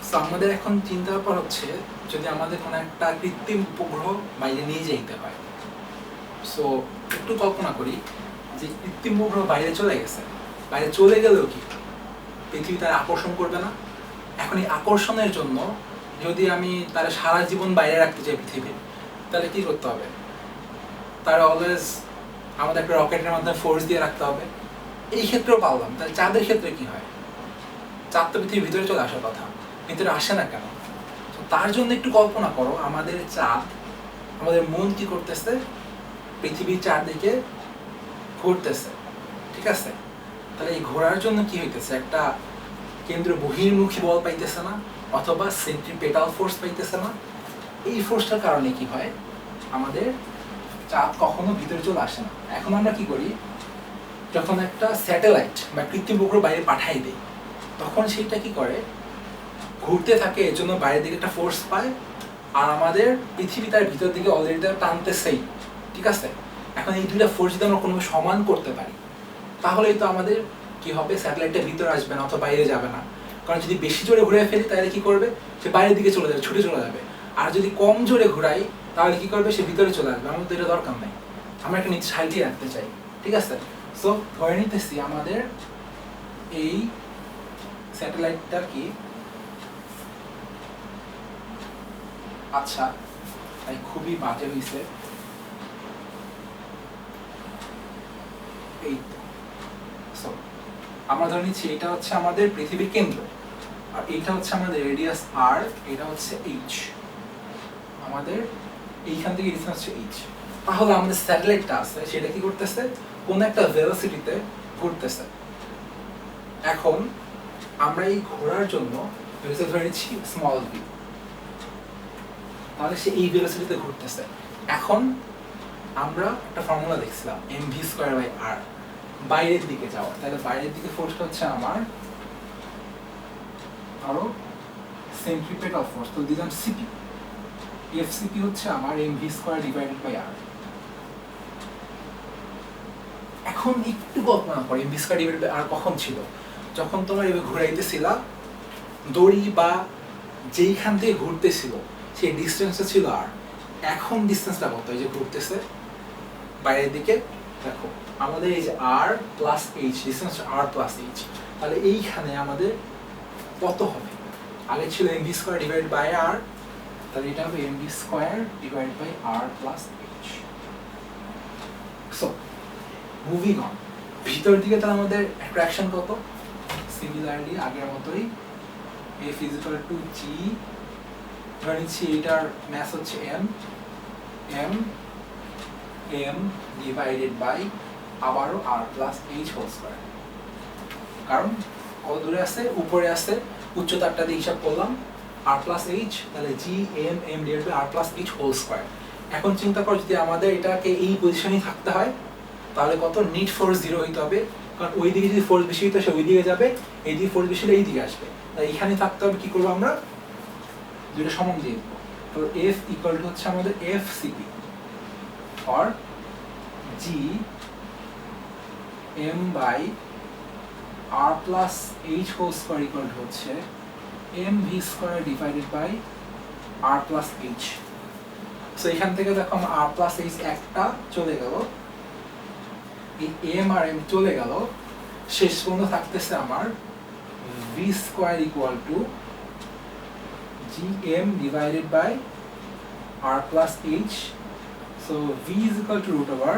So আমাদের এখন চিন্তা ব্যাপার হচ্ছে যদি আমাদের কোনো একটা কৃত্রিম উপগ্রহ বাইরে নিয়ে যেতে হয়। সো একটু কল্পনা করি যে কৃত্রিম উপগ্রহ বাইরে চলে গেছে, বাইরে চলে গেলেও কি পৃথিবী তার আকর্ষণ করবে না? এখন এই আকর্ষণের জন্য যদি আমি তারা সারা জীবন বাইরে রাখতে চাই পৃথিবীর, তাহলে কি করতে হবে? তারা অলওয়েজ আমাদের একটা রকেটের মাধ্যমে ফোর্স দিয়ে রাখতে হবে। এই ক্ষেত্রেও পারলাম, তাহলে চাঁদের ক্ষেত্রে কি হয়? চাঁদ তো পৃথিবীর ভিতরে চলে আসার কথা, ভিতরে আসে না কেন? তার জন্য একটু কল্পনা করো, আমাদের চাঁদ, আমাদের মন কি করতেছে? পৃথিবীর চারদিকে ঘুরতেছে, ঠিক আছে? তাহলে এই ঘোরার জন্য কি হইতেছে? একটা কেন্দ্র বহির্মুখী বল পাইতেছে না, অথবা সেন্ট্রিপেটাল ফোর্স পাইতেছে না। এই ফোর্সটার কারণে কি হয়? আমাদের চাঁদ কখনো ভিতরে চলে আসে না। এখন আমরা কি করি? যখন একটা স্যাটেলাইট বা কৃত্রিম উপগ্রহ বাইরে পাঠাই দেয়, তখন সেইটা কি করে? ঘুরতে থাকে, এর জন্য বাইরের দিকে একটা ফোর্স পায়, আর আমাদের পৃথিবী তার ভিতর দিকে অলরেডি টানতেছেই, ঠিক আছে? এখন এই দুইটা ফোর্স যদি আমরা কোনো সমান করতে পারি, তাহলেই তো আমাদের কি হবে? স্যাটেলাইটটা ভিতরে আসবে না অথবা বাইরে যাবে না। কারণ যদি বেশি জোরে ঘুরে ফেলি তাহলে কি করবে? সে বাইরের দিকে চলে যাবে, ছুটে চলে যাবে। আর যদি কম জোরে ঘুরাই তাহলে কি করবে? সে ভিতরে চলে আসবে। আমাদের তো এটা দরকার নাই, আমরা একটা নিচে সাইডে রাখতে চাই, ঠিক আছে? সো ধরে নিতেছি আমাদের এই স্যাটেলাইটটা কি, আচ্ছা তাই খুবই বাজে হয়েছে। এই সো আমরা ধরে নিচ্ছি এটা হচ্ছে আমাদের পৃথিবীর কেন্দ্র, আর এইটা হচ্ছে আমাদের রেডিয়াস আর, এটা হচ্ছে এইচ। আমাদের এইখান থেকে ডিসটেন্স হচ্ছে এইচ। তাহলে আমাদের স্যাটেলাইটটা আছে, সেটা কি করতেছে? কোন একটা ভেলোসিটিতে ঘুরতেছে। এখন আমরা এই ঘোরার জন্য ধরে নিচ্ছি স্মল ভি, তাহলে সে এই ভেলোসিটিতে ঘুরতেছে। এখন আমরা একটা ফর্মুলা দেখছিলাম এম ভি স্কোয়ার বাই আর, বাইরের দিকে যাওয়া। তাহলে বাইরের দিকে ফোর্সটা হচ্ছে আমার আরো সেন্ট্রিপেটাল ফোর্স, তো দিলাম সিপি। এফসিপি হচ্ছে আমার M V square divided by R. এখন একটু কল্পনা করো, M V square divided by R কখন ছিল? যখন তোমার এভাবে ঘুরাইতেছিলা দড়ি, বা যেইখান থেকে ঘুরতেছিল সেই ডিস্টেন্সটা ছিল আর। এখন ডিস্টেন্সটা কত? এই যে ঘুরতেছে বাইরের দিকে, দেখো আমাদের এই যে R plus H, distance R plus H. তাহলে এইখানে আমাদের কত হবে? আগে ছিল M V square divide by R, তাহলে এটা হবে M V square divide by R plus H. So moving on, ভিতর দিকে তাহলে আমাদের অ্যাট্রাকশন কত? সিমিলারলি আগের মতোই F is equal to G, ধরে নিচ্ছি এটার ম্যাস হচ্ছে M, M M divided by আবারও R plus H whole square. কারণ কত দূরে আছে? উপরে আছে, উচ্চতাটা দিয়ে হিসাব করলাম আর প্লাস এইচ, তাহলে G M M divided by R plus H whole square. এখন চিন্তা করো যদি আমাদের এটাকে এই পজিশনেই থাকতে হয়, তাহলে কত? নিট ফোর্স জিরো হইতে হবে, কারণ ওই দিকে যদি ফোর্স বেশি হইতো সে ওই দিকে যাবে, এই দিকে ফোর্স বেশি হলে এই দিকে আসবে। তাই এখানে থাকতে হবে। কি করবো আমরা? দুটো সমান দিয়ে দেবো। তো এফ ইকুয়াল টু হচ্ছে আমাদের F CP or G M by R plus H whole square equal to হচ্ছে M V square divided by R plus H. So এখান থেকে দেখো আমার R plus H একটা চলে গেল, এই M আর M চলে গেল, শেষ পর্যন্ত থাকতেছে আমার V square equal to G M divided by R plus H. So V is equal to root over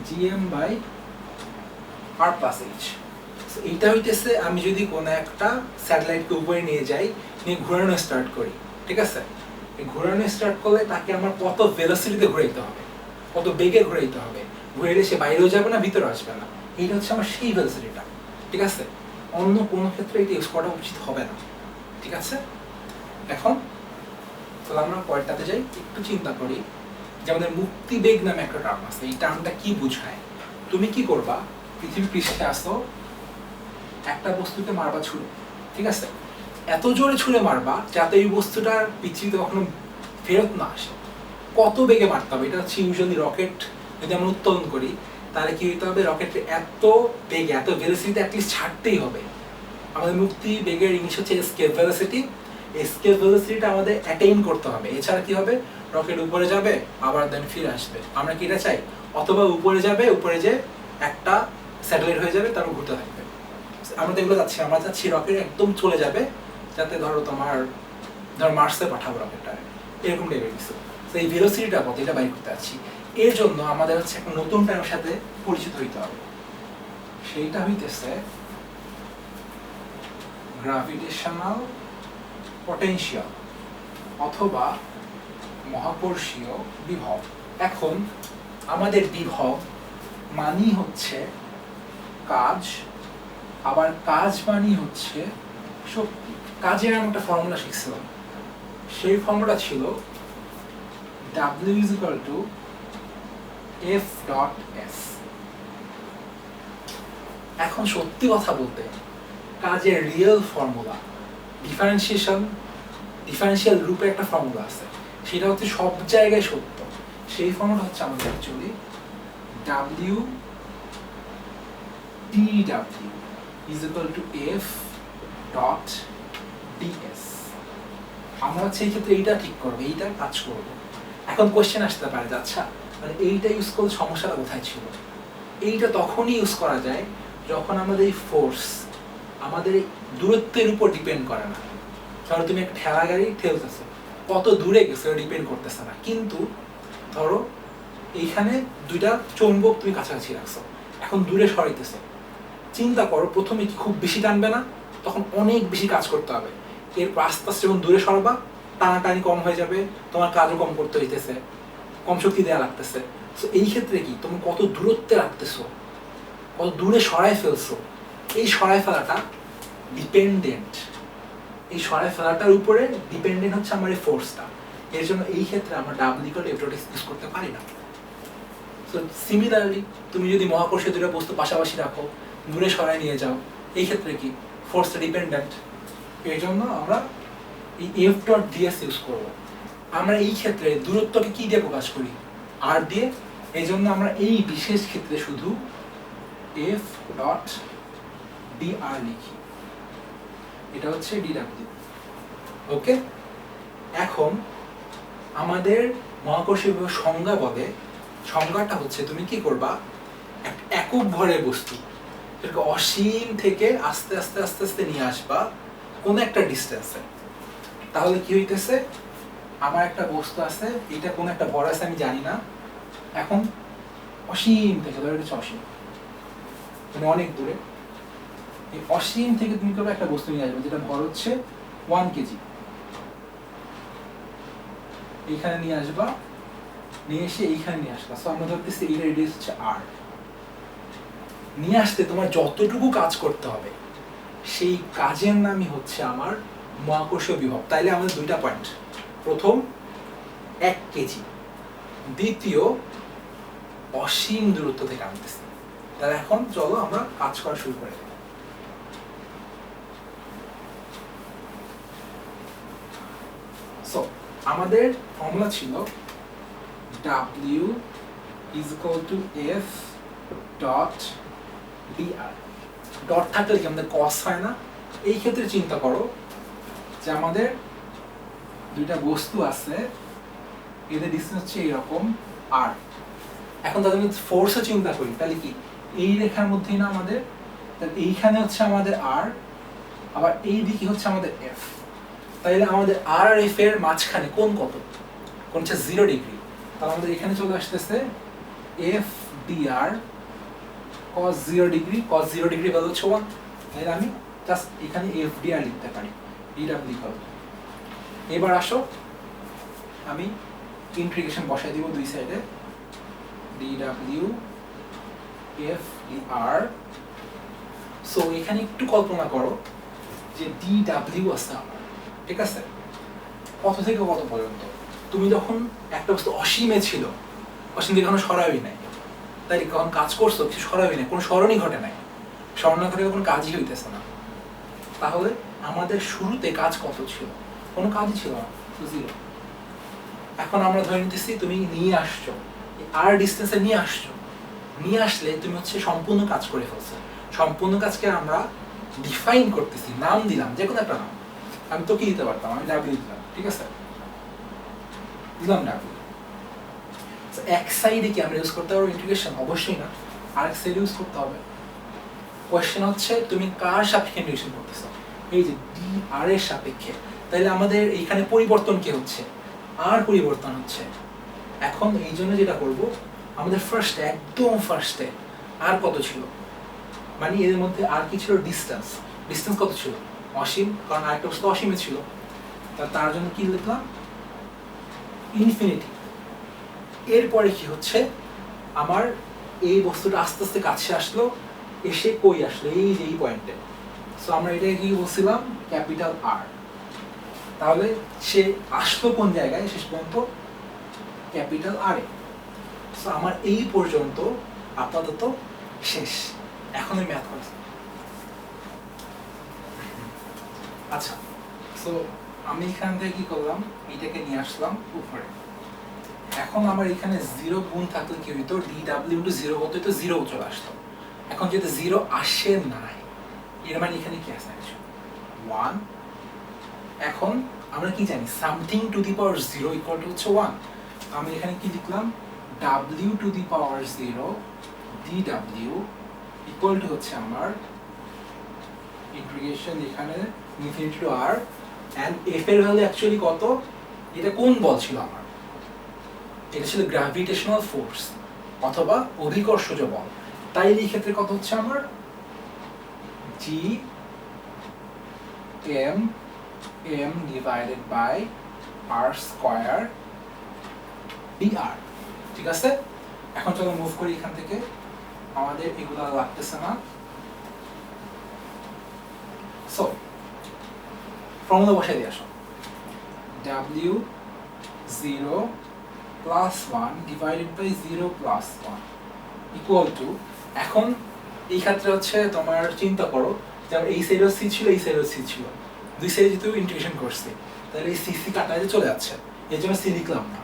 Gm by R plus H. So এইটা হইতেছে আমি যদি কোনো একটা স্যাটেলাইটকে উপরে নিয়ে যাই, নিয়ে ঘোরানো স্টার্ট করি, ঠিক আছে? এই ঘোরানো স্টার্ট করলে তাকে আমার কত ভেলোসিটিতে ঘুরাইতে হবে, কত বেগে ঘুরাইতে হবে, ঘুরাইলে সে বাইরেও যাবে না, ভিতরে আসবে না। এইটা হচ্ছে আমার সেই ভেলোসিটিটা, ঠিক আছে? অন্য কোনো ক্ষেত্রে এটা ইউজ করা উচিত হবে না, ঠিক আছে? এখন তাহলে আমরা পরেরটাতে যাই, একটু চিন্তা করি যে আমাদের মুক্তিবেগ নামে একটা টার্ম আছে। এই টার্মটা কি বোঝায়? তুমি কি করবা? পৃথিবী পৃষ্ঠে আসো, একটা বস্তুকে মারবা ছুঁড়ে, ঠিক আছে? এত জোরে ছুঁড়ে মারবা যাতে এই বস্তুটার পৃথিবীতে কখনো ফেরত না আসে। কত বেগে মারতে হবে? এটা হচ্ছে ইউজুয়ালি রকেট যদি আমরা উত্তোলন করি, তাহলে কি হইতে হবে? রকেটে এত বেগে, এত ভেলোসিটিতে অ্যাটলিস্ট ছাড়তেই হবে। আমাদের মুক্তি বেগের ইংলিশ হচ্ছে এসকেপ ভেলোসিটি। এসকেপ ভেলোসিটিটা আমাদের অ্যাটেইন করতে হবে, এছাড়া কি হবে, রকেট উপরে যাবে আবার দেন ফিরে আসবে। আমরা কি এটা চাই? অথবা উপরে যাবে, উপরে যে একটা স্যাটেলাইট হয়ে যাবে, তারপর ঘুরতে থাকবে। আমরা তো এগুলো চাচ্ছি, আমরা চাচ্ছি রকেট একদম চলে যাবে, যাতে ধরো মার্সে পাঠাবো রকেটটা, এরকম টাইপের কিছু। তো এই ভেলোসিটিটা কত, এটা বাইর করতে চাচ্ছি। এর জন্য আমাদের হচ্ছে একটা নতুন টাইমের সাথে পরিচিত হইতে হবে, সেইটা হইতেছে গ্র্যাভিটেশনাল পটেনশিয়াল অথবা মহাকর্ষীয় বিভব। এখন আমাদের বিভব মানি হচ্ছে কাজ, আবার কাজ মানি হচ্ছে শক্তি। কাজের আমি একটা ফর্মুলা শিখছিলাম, সেই ফর্মুলা ছিল W is equal to F dot S। এখন সত্যি কথা বলতে কাজের রিয়েল ফর্মুলা ডিফারেন্সিয়াল রূপে একটা ফর্মুলা আছে, সেটা হচ্ছে সব জায়গায় সত্য। সেই ফর্মুলা হচ্ছে আমাদের actually W dW is equal to F dot DS। আমরা হচ্ছে এই ক্ষেত্রে এইটা ঠিক করবো, এইটা কাজ করবো। এখন কোয়েশ্চেন আসতে পারে যে আচ্ছা, মানে এইটা ইউজ করলে সমস্যাটা কোথায় ছিল? এইটা তখনই ইউজ করা যায় যখন আমাদের এই ফোর্স আমাদের দূরত্বের উপর ডিপেন্ড করে না। ধরো তুমি একটা ঠেলা গাড়ি ঠেলতেছো, কত দূরে গেছে ডিপেন্ড করতেছে না, কিন্তু ধরো এইখানে দুইটা চৌম্বক তুমি কাছাকাছি রাখছো, এখন দূরে সরাইতেছো, চিন্তা করো প্রথমে কি খুব বেশি টানবে না? তখন অনেক বেশি কাজ করতে হবে। এরপর আস্তে আস্তে যখন দূরে সরবা, টানাটানি কম হয়ে যাবে, তোমার কাজও কম করতে হইতেছে, কম শক্তি দেওয়া লাগতেছে। তো এই ক্ষেত্রে কি তুমি কত দূরত্বে রাখতেছো, কত দূরে সরাই ফেলছো, এই সরাই ফেলাটা ডিপেন্ডেন্ট, এই সরাই ফেলাটার উপরে ডিপেন্ডেন্ট হচ্ছে আমার এই ফোর্সটা। এর জন্য এই ক্ষেত্রে আমরা double equal to F use করতে পারি না। সো সিমিলারলি তুমি যদি মহাকর্ষে দুটো বস্তু পাশাপাশি রাখো, দূরে সরাই নিয়ে যাও, এই ক্ষেত্রে কি ফোর্সটা ডিপেন্ডেন্ট। এর জন্য আমরা এই F ডট DS ইউজ করবো। আমরা এই ক্ষেত্রে দূরত্বকে কি দিয়ে প্রকাশ করি? R দিয়ে। এই জন্য আমরা এই বিশেষ ক্ষেত্রে শুধু F ডট DR লিখি, এটা হচ্ছে DW। ওকে, এখন আমাদের মহাকর্ষীয় সংজ্ঞা বলে, সংজ্ঞাটা হচ্ছে তুমি কি করবা, একক ভরের বস্তু এটাকে অসীম থেকে আস্তে আস্তে আস্তে আস্তে নিয়ে আসবা কোন একটা ডিস্টেন্সে। তাহলে কি হইতেছে, আমার একটা বস্তু আছে, এটা কোন একটা ভর আছে আমি জানি না, এখন অসীম থেকে, ধরো এটা অসীম মানে অনেক দূরে, এই অসীম থেকে তুমি করবে একটা বস্তু নিয়ে আসবে যেটা ভর হচ্ছে 1 কেজি। এইখানে নিয়ে আসবা, নিয়ে এসে এইখানে নিয়ে আসবা। সো আমরা ধরতেছি এই রেডিয়াস হচ্ছে R। নিয়ে আসতে তোমার যতটুকু কাজ করতে হবে সেই কাজের নামই হচ্ছে আমার মহাকর্ষীয় বিভব। তাইলে আমাদের দুইটা পয়েন্ট, প্রথম 1 কেজি, দ্বিতীয় অসীম দূরত্ব থেকে আনতেছি। তাহলে এখন চলো আমরা কাজ করা শুরু করে দিই। সো আমাদের ফর্মুলা ছিল W is equal to F dot DR। Dot থাকলে কি আমাদের কস হয় না? এই ক্ষেত্রে চিন্তা করো যে আমাদের দুইটা বস্তু আছে, এদের ডিসটেন্স হচ্ছে এইরকম R। এখন তাদের ফোর্সও চিন্তা করি, তাহলে কি এই রেখার মধ্যেই না আমাদের, তাহলে এইখানে হচ্ছে আমাদের R, আবার এই দিকে হচ্ছে আমাদের F। তাহলে আমাদের R আর F এর মাঝখানে কোণ কত? কোণ হচ্ছে 0 ডিগ্রি। তাহলে আমাদের এখানে চলে আসতেছে F dr cos 0 degree, cos 0 degree value হচ্ছে 1। তাহলে আমি জাস্ট এখানে F dr লিখতে পারি, dw লিখব। এবার আসো আমি ইন্টিগ্রেশন বসাই দিব দুই সাইডে, dw F dr। সো এখানে একটু কল্পনা করো যে dw আছে আমার, ঠিক আছে, কত থেকে কত পর্যন্ত? তুমি যখন একটা বস্তু অসীমে ছিল, অসীম থেকে কোনো সরাবই নাই, তাই কখন কাজ করছো কিছু সরাবই নাই, কোনো স্মরণই ঘটে নাই, স্মরণ না ঘটে কোনো কাজই হইতেছে না। তাহলে আমাদের শুরুতে কাজ কত ছিল? কোনো কাজই ছিল না, জিরো। এখন আমরা ধরে নিতেছি তুমি নিয়ে আসছো, আর ডিস্টেন্সে নিয়ে আসছো, নিয়ে আসলে তুমি হচ্ছে সম্পূর্ণ কাজ করে ফেলছো। সম্পূর্ণ কাজকে আমরা ডিফাইন করতেছি, নাম দিলাম, যে কোনো একটা নাম। আমি তো কি দিতে পারতাম, আমি ডাব্লিউ দিলাম, ঠিক আছে, দিলাম ডাব্লিউ। এক সাইডে কি আমরা ইউজ করতে পারবো ইন্টিগ্রেশন? অবশ্যই না, আরেক সাইডে ইউজ করতে হবে। কোয়েশ্চেন হচ্ছে তুমি কার সাপেক্ষে ইন্টিগ্রেশন করতেছো? এই যে ডি আর এর সাপেক্ষে। তাহলে আমাদের এইখানে পরিবর্তন কি হচ্ছে? আর পরিবর্তন হচ্ছে। এখন এই জন্য যেটা করব, আমাদের ফার্স্টে, একদম ফার্স্টে আর কত ছিল, মানে এর মধ্যে আর কি ছিল? ডিস্টেন্স। ডিস্টেন্স কত ছিল? অসীম, কারণ আরেকটা বস্তু অসীমে ছিল। তার জন্য কি লিখলাম? ইনফিনিটি। এরপরে কি হচ্ছে, আমার এই বস্তুটা আস্তে আস্তে কাছে আসলো, এসে কই আসলো? এই যে এই পয়েন্টে। সো আমরা এটাকে কি বলছিলাম? Capital R. তাহলে সে আসলো কোন জায়গায় শেষ পর্যন্ত? ক্যাপিটাল আর এ। সো আমার এই পর্যন্ত আপাতত শেষ। এখন আমি ম্যাথ করছি। আচ্ছা, সো আমি এখান থেকে কি করলাম? এটাকে নিয়ে আসলাম উপরে। এখন আমার এখানে 0 গুণ থাকলে কি হইতো? dw * 0 কত হইতো? 0 চলে আসতো। এখন যেহেতু 0 আসে নাই, এর মানে এখানে কি আছে? 1। এখন আমরা কি জানি? Something to the power 0 equal to হচ্ছে 1। আমি এখানে কি লিখলাম? w to the power 0 dw equal to হচ্ছে আমার ইন্টিগ্রেশন এখানে infinity to r, and f এর ভ্যালু অ্যাকচুয়ালি কত? এটা কোন বল ছিল আমার? এটা ছিল গ্র্যাভিটেশনাল ফোর্স অথবা অভিকর্ষজ বল। তাই এই ক্ষেত্রে কত হচ্ছে আমার? g m divided by r square dr। ঠিক আছে, এখন চলো মুভ করি এখান থেকে, আমাদের এগুলা লাগতেছে না। সো ফর্মুলা বসাই দিয়ে আসো। w 0 plus 1 divided by 0 plus 1 equal to, এখন এই ক্ষেত্রে হচ্ছে তোমার চিন্তা করো, যেমন এই সাইডেও সি ছিল, এই সাইডেও সি ছিল, দুই সাইডে যেহেতু ইন্টিগ্রেশন করছি, তাহলে এই সি কাটাতে চলে যাচ্ছে, এর জন্য সি লিখলাম না।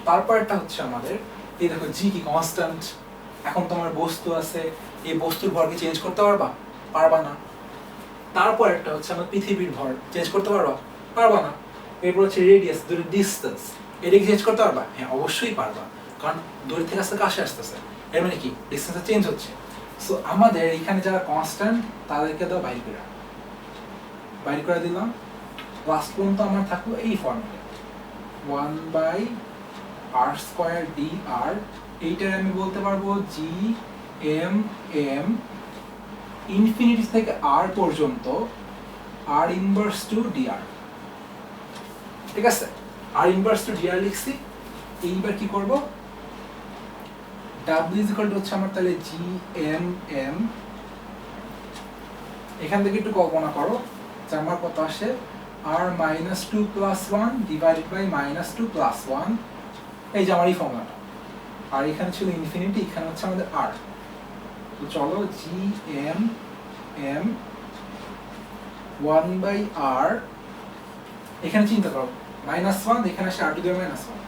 তারপরটা হচ্ছে আমাদের, এই দেখো জি কি কনস্ট্যান্ট। এখন তোমার বস্তু আছে, এই বস্তুর ভরকে চেঞ্জ করতে পারবা? পারবা না। তারপর একটা হচ্ছে আমার পৃথিবীর ভর, চেঞ্জ করতে পারবা? পারবা না। এরপর হচ্ছে রেডিয়াস, দূরের ডিস্টেন্স, এটাকে চেঞ্জ করতে পারবা? হ্যাঁ অবশ্যই পারবা, কারণ দূরে থেকে আস্তে কাছে আসতেছে, এর মানে কি? ডিস্টেন্স চেঞ্জ হচ্ছে। সো আমাদের এখানে যারা কনস্ট্যান্ট তাদেরকে দাও বাইর করে দিলাম। লাস্ট পর্যন্ত আমার থাকলো এই ফর্মুলা 1/r² dr। এইটার আমি বলতে পারবো জি এম এম ইনফিনিটি থেকে r পর্যন্ত r ইনভার্স টু dr। ঠিক আছে, r ইনভার্স টু dr লিখছি। এইবার কি করব? w হচ্ছে আমার তাহলে জি এম এম, এখান থেকে একটু কল্পনা করো যে আমার কত আসে? r - 2 + 1 divided by -2 + 1। এই যে আমার এই ফর্মুলাটা, আর এখানে ছিল ইনফিনিটি, এখানে হচ্ছে আমাদের r। তো চলো জি এম এম 1/r, এখানে চিন্তা করো -1, এখানে আসে r টু দি পাওয়ার -1,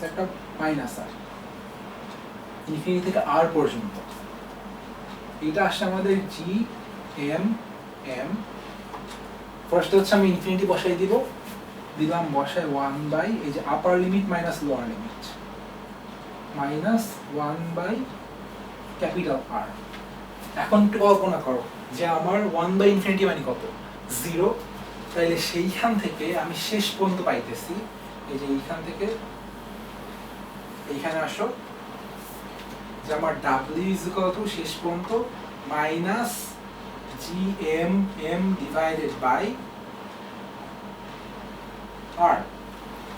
একটা মাইনাস r ইনফিনিটি থেকে r পর্যন্ত। এটা আসে আমাদের জি এম এম। ফার্স্ট হচ্ছে আমি ইনফিনিটি বসাই দিলাম, বসাই 1 এই যে আপার limit minus lower limit -1 capital R। এখন একটু কল্পনা করো যে আমার 1/∞ মানে কত? 0। তাইলে সেইখান থেকে আমি শেষ পর্যন্ত পাইতেছি, এই যে এইখান থেকে এইখানে আসো, যে আমার w শেষ পর্যন্ত -gm ডিভাইডেড বাই r।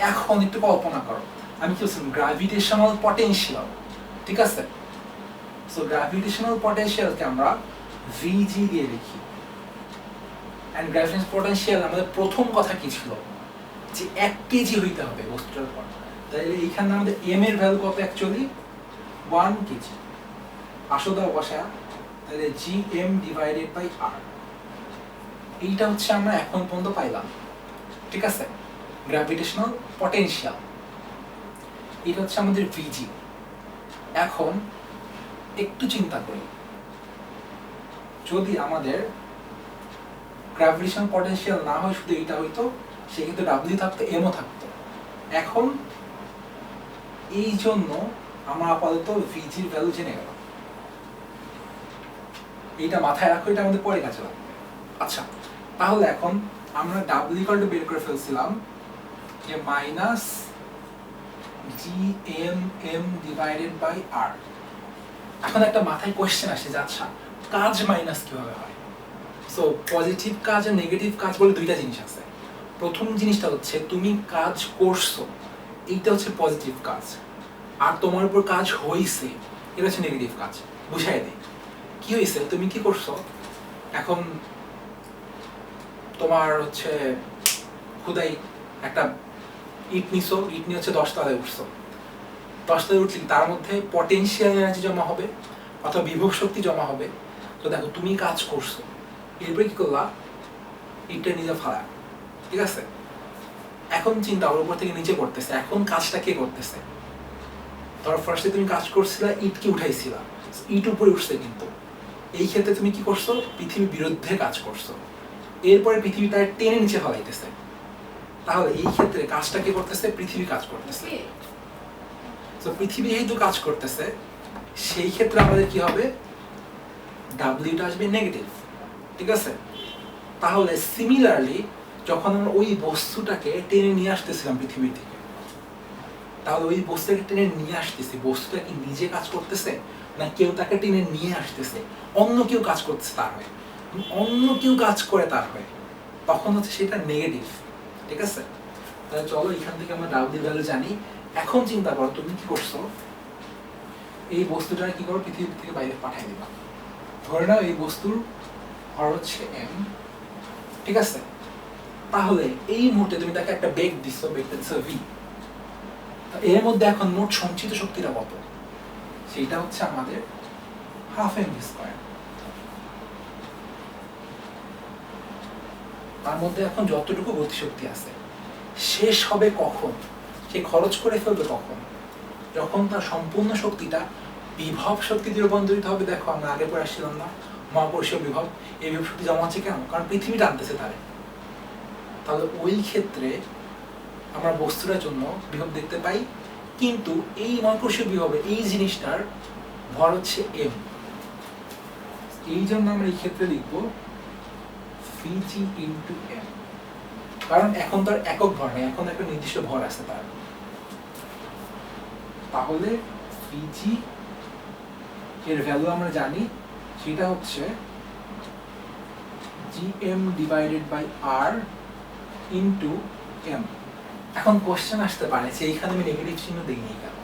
এখন একটু কল্পনা করো, আমি কি বলছিলাম? গ্র্যাভিটেশনাল পটেনশিয়াল, ঠিক আছে? সো গ্র্যাভিটেশনাল পটেনশিয়ালকে আমরা vg দিয়ে লিখি। এন্ড গ্র্যাভিটেশনাল পটেনশিয়াল আমাদের প্রথম কথা কি ছিল? যে 1 কেজি হইতে হবে বস্তুটার পর। তাহলে এইখানে আমাদের m এর ভ্যালু কত? Actually 1 KG. আসো দাও বসায়া, তাহলে gm ডিভাইডেড বাই r। এইটা হচ্ছে আমরা এখন পর্যন্ত পাইলাম, ঠিক আছে? গ্র্যাভিটেশনাল পটেনশিয়াল, এটা হচ্ছে আমাদের vg। এখন একটু চিন্তা করি, যদি আমাদের গ্র্যাভিটেশন পটেনশিয়াল না হয় শুধু এইটা হইতো, সেক্ষেত্রে ডাব্লিউ থাকতো, এমও থাকতো। এখন এই জন্য আমরা আপাতত ভিজির ভ্যালু জেনে গেলাম, এইটা মাথায় রাখো, এটা আমাদের পরে কাজে লাগবে। আচ্ছা, তাহলে এখন আমরা ডাব্লিউ ইকুয়াল টু বের করে ফেলছিলাম যে minus G M M divided by R. এখন একটা মাথায় কোয়েশ্চেন আসে যে আচ্ছা কাজ মাইনাস কিভাবে হয়? সো পজিটিভ কাজ আর নেগেটিভ কাজ বলে দুইটা জিনিস আছে। প্রথম জিনিসটা হচ্ছে তুমি কাজ করছো, এইটা হচ্ছে পজিটিভ কাজ, আর তোমার উপর কাজ হইছে এটা হচ্ছে নেগেটিভ কাজ। বুঝাই দিই কি হয়েছে, তুমি কি করছো, এখন তোমার হচ্ছে খুদাই একটা ইট নিছো, ইট নিয়ে হচ্ছে 10 তলায় উঠছো, 10 তলায় উঠলি তার মধ্যে পটেনশিয়াল এনার্জি জমা হবে অথবা বিভব শক্তি জমা হবে। তো দেখো তুমি কাজ করছো, এরপরে কি করলা, ইটটা নিজে ফালা, ঠিক আছে? এখন চিন্তা ওর উপর থেকে নিচে পড়তেছে, এখন কাজটা কে করতেছে? ধর ফার্স্টে তুমি কাজ করছিলা, ইটকে উঠাইছিলা, ইট উপরে উঠছে, কিন্তু এই ক্ষেত্রে তুমি কি করছো, পৃথিবীর বিরুদ্ধে কাজ করছো, এরপরে পৃথিবী তার টেনে নিচে ফলাইতেছে। তাহলে এই ক্ষেত্রে কাজটা কে করতেছে, পৃথিবী কাজ করতেছে। তো পৃথিবী যেহেতু কাজ করতেছে, সেই ক্ষেত্রে আমাদের কি হবে, ডাব্লিউটা আসবে নেগেটিভ, ঠিক আছে? তাহলে সিমিলারলি যখন আমরা ওই বস্তুটাকে টেনে নিয়ে আসতেছিলাম পৃথিবী থেকে, তাহলে ওই বস্তুটাকে টেনে নিয়ে আসতেছি, বস্তুটা কি নিজে কাজ করতেছে না কেউ তাকে টেনে নিয়ে আসতেছে, অন্য কেউ কাজ করতেছে তার হয়ে, অন্য কেউ কাজ করে তার হয়ে, তখন হচ্ছে সেটা নেগেটিভ, ঠিক আছে? তাহলে চলো এখান থেকে আমরা ডাব্লিউ ভ্যালু জানি। এখন চিন্তা করো তুমি কি করছো, এই বস্তুটা কি করো, পৃথিবী থেকে বাইরে পাঠিয়ে দিবা। ধরে নাও এই বস্তুর ভর হচ্ছে এম, ঠিক আছে? তাহলে এই মুহূর্তে তুমি তাকে একটা বেগ দিচ্ছ, বেগটা দিচ্ছ ভি। এর মধ্যে এখন মোট সঞ্চিত শক্তিটা কত, সেইটা হচ্ছে আমাদের হাফ এম ভি স্কয়ার। তার মধ্যে এখন যতটুকু গতিশক্তি আছে শেষ হবে কখন, সে খরচ করে ফেলবে কখন, যখন তার সম্পূর্ণ শক্তিটা বিভব শক্তিতে রূপান্তরিত হবে। দেখো আমরা আগে পরে আসছিলাম না, মহাকর্ষীয় বিভব, এই বিভব শক্তি জমা হচ্ছে কেন, কারণ পৃথিবী টানতেছে তারে। তাহলে ওই ক্ষেত্রে আমরা বস্তুটার জন্য বিভব দেখতে পাই, কিন্তু এই মহাকর্ষীয় বিভবে এই জিনিসটার ভর হচ্ছে এম, এই জন্য আমরা এই ক্ষেত্রে লিখবো ভিজি ইন্টু এম, কারণ এখন তার একক ভর নেই, এখন একটা নির্দিষ্ট ভর আছে তার। তাহলে ভিজি এর ভ্যালু আমরা জানি, সেটা হচ্ছে GM divided by R into M. এখন কোশ্চেন আসতে পারে যে এইখানে আমি নেগেটিভ চিহ্ন দিইনি কেন?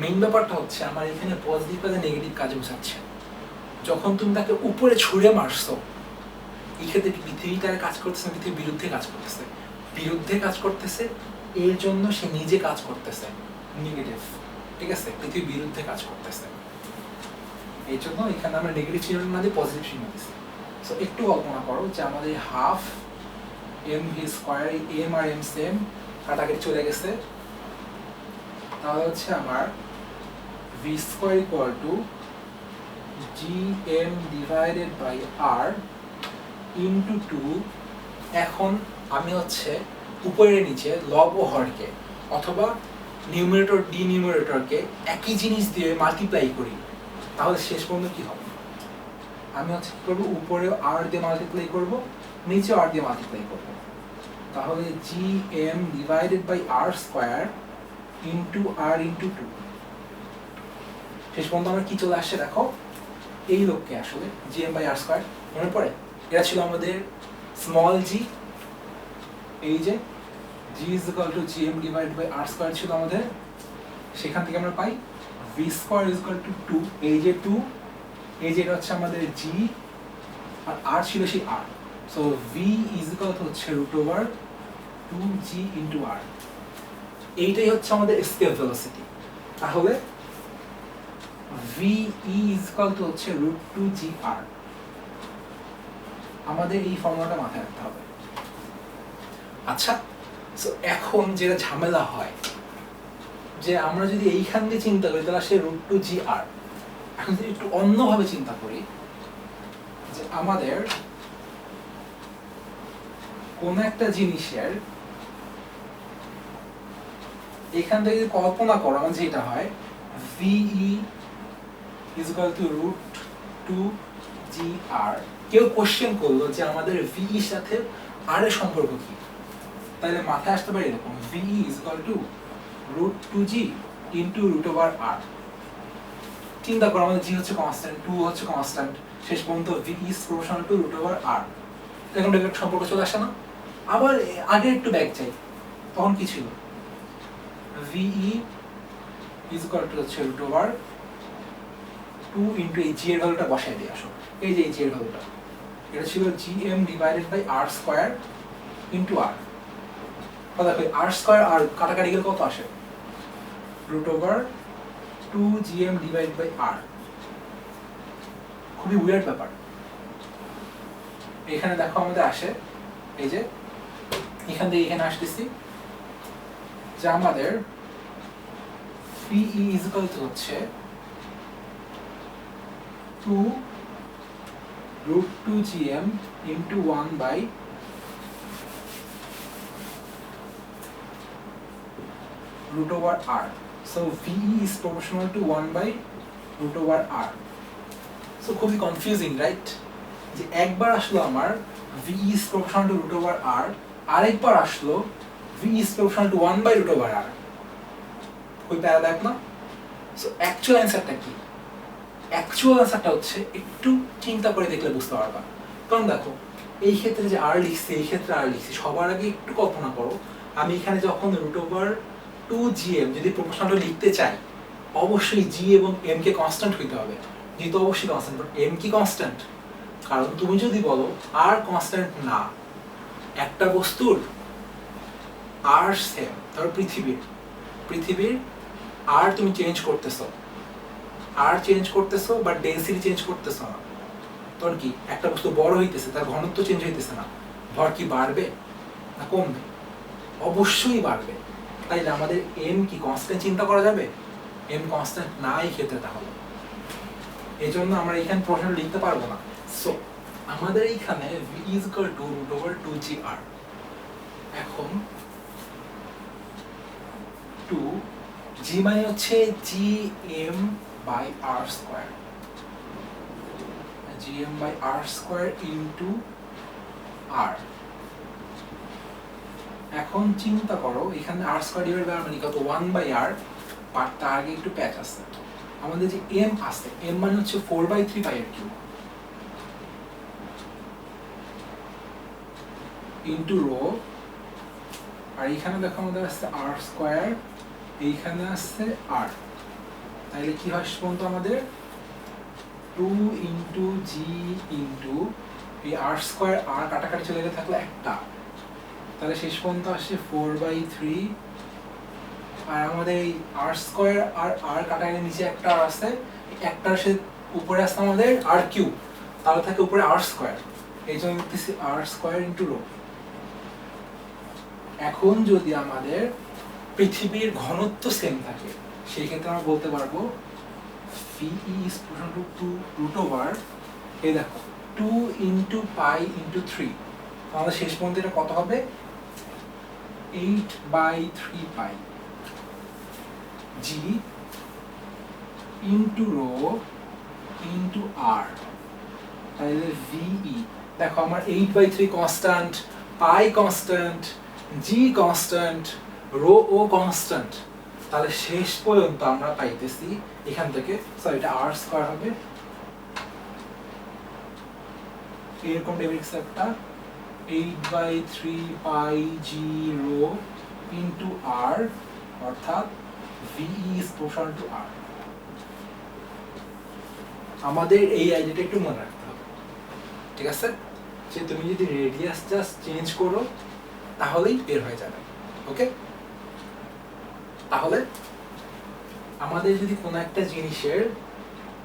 মেইন ব্যাপারটা হচ্ছে আমার এখানে পজিটিভ কাজে নেগেটিভ কাজে বোঝাচ্ছে। যখন তুমি তাকে উপরে ছুঁড়ে মারছো, এই ক্ষেত্রে পৃথিবী তার কাজ করতেছে, পৃথিবীর বিরুদ্ধে কাজ করতেছে, বিরুদ্ধে কাজ করতেছে, এর জন্য সে নিজে কাজ করতেছে, নেগেটিভ, ঠিক আছে? পৃথিবীর বিরুদ্ধে কাজ করতেছে, এই জন্য এখানে আমরা নেগেটিভ চিহ্ন না দিয়ে পজিটিভ চিহ্ন দিচ্ছি। সো একটু কল্পনা করো যে আমাদের half M V square, M আর এম সেম, কাটাকাটি চলে গেছে, তাহলে হচ্ছে আমার V square equal to G M divided by R into 2। এখন আমি হচ্ছে উপরে নিচে লব ও হরকে অথবা নিউমারেটর ডিনিউমারেটরকে একই জিনিস দিয়ে মাল্টিপ্লাই করি, তাহলে শেষ পর্যন্ত কি হবে, আমি হচ্ছে কি করবো, উপরে আর দিয়ে মাল্টিপ্লাই করবো, নিচে আর দিয়ে মাল্টিপ্লাই করবো, তাহলে G M divided by R square into R into 2। শেষ পর্যন্ত আমার কি চলে আসছে দেখো, এই লোককে আসলে G M by R square, মনে পড়ে এটা ছিল আমাদের স্মল জি, এই যে G is equal to G M divided by R square ছিল আমাদের, সেখান থেকে আমরা পাই V square is equal to 2, এই যে 2, এই যে এটা হচ্ছে আমাদের জি, আর আর ছিল সেই R, so V is equal to হচ্ছে root over 2g into R. এইটাই হচ্ছে আমাদের এসকেপ ভেলোসিটি। তাহলে ভি ইজ ইকুয়াল টু হচ্ছে রুট 2g আর। আমাদের এই ফর্মুলাটা মাথায় রাখতে হবে। আচ্ছা, সো এখন যেটা ঝামেলা হয় যে আমরা যদি এইখান দিয়ে চিন্তা করি তাহলে সে রুট 2g আর। এখন যদি একটু অন্যভাবে চিন্তা করি, আমাদের কোন একটা জিনিসের এখান থেকে যদি কল্পনা করো আমার যেটা হয় VE is equal to √2GR, কেউ কোশ্চেন করলো যে আমাদের VE এর সাথে R এর সম্পর্ক কি, তাহলে মাথায় আসতে পারে এরকম VE is equal to √2G into √R। চিন্তা করো আমাদের G হচ্ছে কনস্ট্যান্ট, 2 হচ্ছে কনস্ট্যান্ট, শেষ পর্যন্ত VE is proportional to √R। এখন ডাইরেক্ট সম্পর্ক চলে আসে না? আবার আগে একটু ব্যাক যাই, তখন কি ছিল? VE is equal to হচ্ছে √2 into এই G এর ভ্যালুটা বসাই দিয়ে আসো, এই যে এই G এর ভ্যালুটা, এটা ছিল GM divided by R square into R। দেখো R square আর কাটাকাটি গেলে কত আসে? √2GM divided by R। খুবই উইয়ার্ড ব্যাপার। এখানে দেখো আমাদের আসে এই যে এখান থেকে এখানে আসতেছি যে আমাদের VE is equal to হচ্ছে 2√2GM into 1 by √R। So VE is proportional to 1 by √R। So খুবই কনফিউজিং, রাইট? যে একবার আসলো আমার VE is proportional to √R, আরেকবার আসলো VE is proportional to 1 by √R। খুবই প্যারাদায়ক না? সো অ্যাকচুয়াল অ্যান্সারটা কি? অ্যাকচুয়াল অ্যান্সারটা হচ্ছে একটু চিন্তা করে দেখলে বুঝতে পারবা। কারণ দেখো এই ক্ষেত্রে যে R লিখছি, এই ক্ষেত্রে R লিখছি, সবার আগে একটু কল্পনা করো আমি এখানে যখন √2GM যদি প্রপোর্শনাল লিখতে চাই, অবশ্যই G এবং M কে কনস্ট্যান্ট হইতে হবে। G তো অবশ্যই কনস্ট্যান্ট, বাট M কি কনস্ট্যান্ট? কারণ তুমি যদি বলো R কনস্ট্যান্ট না, একটা বস্তুর R সেম, ধরো পৃথিবীর R তুমি চেঞ্জ করতেছো, R চেঞ্জ করতেছো বাট ডেনসিটি চেঞ্জ করতেছো না, তখন কি একটা বস্তু বড় হইতেছে, তার ঘনত্ব চেঞ্জ হইতেছে না, ভর কি বাড়বে না কমবে? অবশ্যই বাড়বে। তাইলে আমাদের M কি কনস্ট্যান্ট চিন্তা করা যাবে? M কনস্ট্যান্ট না এই ক্ষেত্রে, তাহলে এই জন্য আমরা এখানে প্রশ্ন লিখতে পারবো না। সো আমাদের এইখানে V is equal to √2GR। এখন 2G মানে হচ্ছে GM by R square, GM by R square into R। এখন চিন্তা করো এখানে R square ডিভাইড বাই মানে কত? 1 by R, বাট তার আগে একটু প্যাচ আছে, আমাদের যে M আছে, M মানে হচ্ছে 4/3 পাই এর কিউব ইনটু রো, আর এখানে দেখো আমাদের আছে R স্কয়ার, এইখানে আছে R, তাহলে কি হয় পর্যন্ত আমাদের 2 ইনটু G ইনটু এই R স্কয়ার R কাটাকাটি চলে গেলে থাকলো একটা, তাহলে শেষ পর্যন্ত আসে 4/3, আর আমাদের এই R স্কয়ার আর R কাটাকাটি নিচে একটা R আছে, একটার সাথে উপরে আছে আমাদের R কিউব, তাহলে থাকে উপরে R স্কয়ার, এই জন্য লিখতেছি R স্কয়ার ইনটু রো। এখন যদি আমাদের পৃথিবীর ঘনত্ব সেম থাকে, সেই ক্ষেত্রে আমরা বলতে পারবো VE is proportional to √, এই দেখো 2 ইনটু পাই ইনটু 3, তাহলে শেষ পর্যন্ত এটা কত হবে? 8/3 pi G into rho into R, তাহলে VE দেখো আমার 8/3 constant, pi constant, G constant, rho ও কনস্ট্যান্ট, তাহলে শেষ পর্যন্ত আমরা পাইতেছি এখান থেকে, সরি এটা R স্কয়ার হবে, এরকম ডেভিক্স একটা 8/3 pi G rho into R, অর্থাৎ VE is proportional to R। আমাদের এই আইডিয়াটা একটু মনে রাখতে হবে, ঠিক আছে? যে তুমি যদি রেডিয়াস জাস্ট চেঞ্জ করো তাহলেই বের হয়ে যাবে, ওকে? তাহলে আমাদের যদি কোনো একটা জিনিসের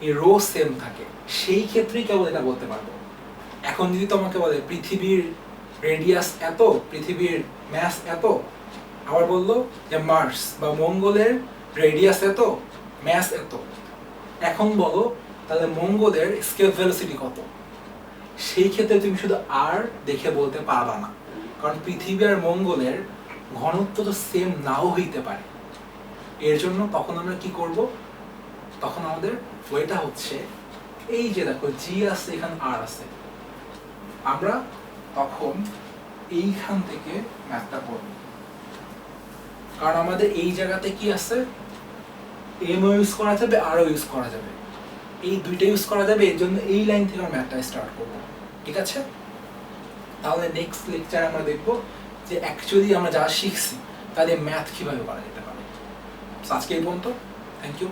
এই রো সেম থাকে, সেই ক্ষেত্রেই কেবল এটা বলতে পারবো। এখন যদি তোমাকে বলে পৃথিবীর রেডিয়াস এত, পৃথিবীর ম্যাস এত, আবার বললো যে মার্স বা মঙ্গলের রেডিয়াস এত, ম্যাস এত, এখন বলো তাহলে মঙ্গলের স্কেপ ভেলোসিটি কত? সেই ক্ষেত্রে তুমি শুধু আর দেখে বলতে পারবা না, কারণ পৃথিবী আর মঙ্গলের ঘনত্ব তো সেম নাও হইতে পারে। এর জন্য তখন আমরা কি করব, তখন আমাদের ওয়েটা হচ্ছে এই যে দেখো জি আছে এখানে আর আছে, আমরা তখন এইখান থেকে ম্যাথটা করব, কারণ আমাদের এই জায়গাতে কি আছে, এমও ইউজ করা যাবে আরও ইউজ করা যাবে, এই দুইটা ইউজ করা যাবে। এর জন্য এই লাইন থেকে আমরা ম্যাথটা স্টার্ট করব, ঠিক আছে? তাহলে নেক্সট লেকচারে আমরা দেখব যে অ্যাকচুয়ালি আমরা যা শিখছি তাহলে ম্যাথ কিভাবে করা যেতে পারে। আজকে এই পর্যন্ত, থ্যাংক ইউ।